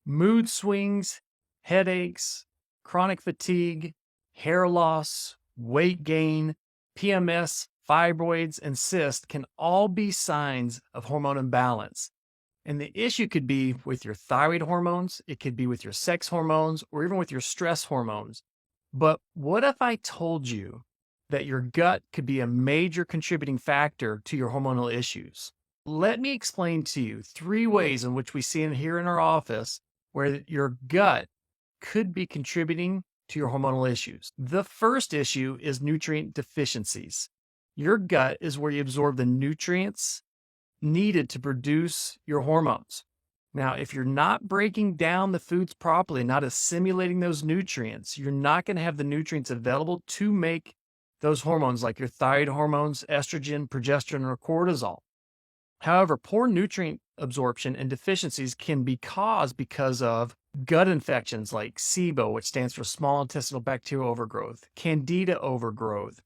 mood swings, headaches, chronic fatigue, hair loss, weight gain, PMS, fibroids, and cysts can all be signs of hormone imbalance. And the issue could be with your thyroid hormones, it could be with your sex hormones, or even with your stress hormones. But what if I told you that your gut could be a major contributing factor to your hormonal issues? Let me explain to you 3 ways in which we see it here in our office where your gut could be contributing to your hormonal issues. The first issue is nutrient deficiencies. Your gut is where you absorb the nutrients needed to produce your hormones. Now, if you're not breaking down the foods properly, not assimilating those nutrients, you're not going to have the nutrients available to make those hormones like your thyroid hormones, estrogen, progesterone, or cortisol. However, poor nutrient absorption and deficiencies can be caused because of gut infections like SIBO, which stands for small intestinal bacterial overgrowth, candida overgrowth,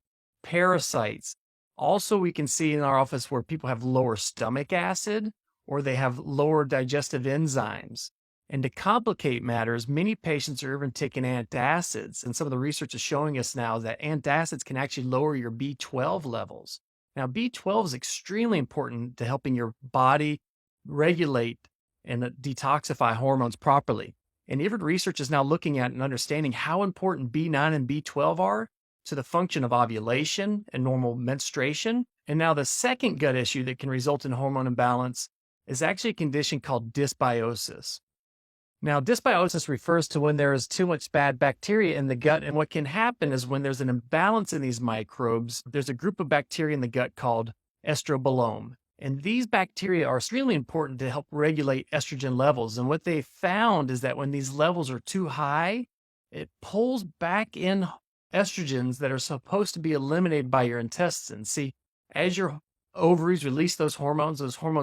parasites. Also, we can see in our office where people have lower stomach acid or they have lower digestive enzymes. And to complicate matters, many patients are even taking antacids. And some of the research is showing us now that antacids can actually lower your B12 levels. Now, B12 is extremely important to helping your body regulate and detoxify hormones properly. And even research is now looking at and understanding how important B9 and B12 are to the function of ovulation and normal menstruation. And now the second gut issue that can result in hormone imbalance is actually a condition called dysbiosis. Now, dysbiosis refers to when there is too much bad bacteria in the gut. And what can happen is when there's an imbalance in these microbes, there's a group of bacteria in the gut called estrabolome. And these bacteria are extremely important to help regulate estrogen levels. And what they found is that when these levels are too high, it pulls back in estrogens that are supposed to be eliminated by your intestines. See, as your ovaries release those hormones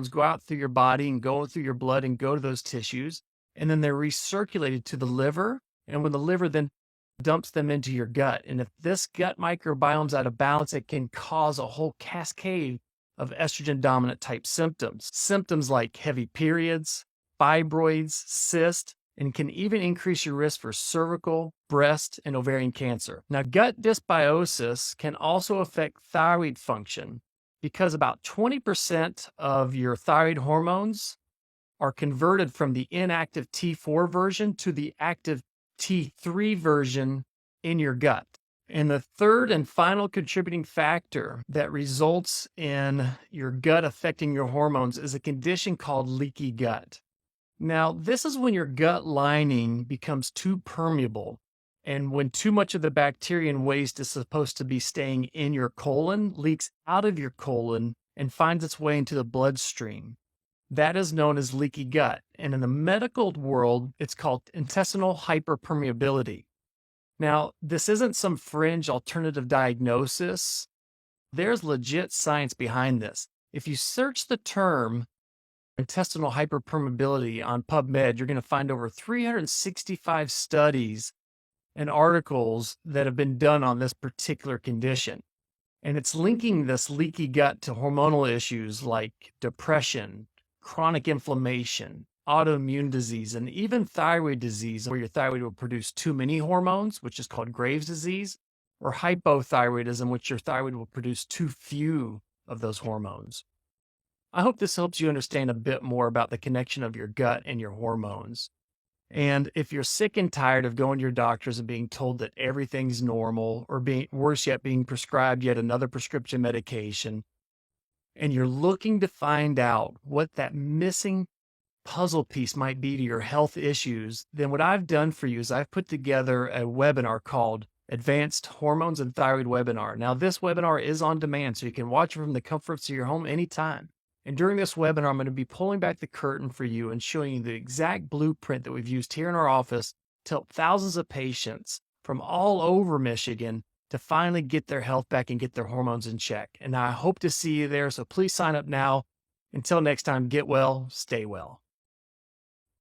go out through your body and go through your blood and go to those tissues. And then they're recirculated to the liver. And when the liver then dumps them into your gut. And if this gut microbiome's out of balance, it can cause a whole cascade of estrogen dominant type symptoms. Symptoms like heavy periods, fibroids, cysts, and can even increase your risk for cervical, breast, and ovarian cancer. Now, gut dysbiosis can also affect thyroid function because about 20% of your thyroid hormones are converted from the inactive T4 version to the active T3 version in your gut. And the third and final contributing factor that results in your gut affecting your hormones is a condition called leaky gut. Now, this is when your gut lining becomes too permeable and when too much of the bacteria and waste is supposed to be staying in your colon leaks out of your colon and finds its way into the bloodstream. That is known as leaky gut. And in the medical world, it's called intestinal hyperpermeability. Now, this isn't some fringe alternative diagnosis. There's legit science behind this. If you search the term intestinal hyperpermeability on PubMed, you're going to find over 365 studies and articles that have been done on this particular condition. And it's linking this leaky gut to hormonal issues like depression, chronic inflammation, autoimmune disease, and even thyroid disease, where your thyroid will produce too many hormones, which is called Graves' disease, or hypothyroidism, which your thyroid will produce too few of those hormones. I hope this helps you understand a bit more about the connection of your gut and your hormones. And if you're sick and tired of going to your doctors and being told that everything's normal, or worse yet, being prescribed yet another prescription medication, and you're looking to find out what that missing puzzle piece might be to your health issues, then what I've done for you is I've put together a webinar called Advanced Hormones and Thyroid Webinar. Now, this webinar is on demand, so you can watch it from the comforts of your home anytime. And during this webinar, I'm going to be pulling back the curtain for you and showing you the exact blueprint that we've used here in our office to help thousands of patients from all over Michigan to finally get their health back and get their hormones in check. And I hope to see you there, so please sign up now. Until next time, get well, stay well.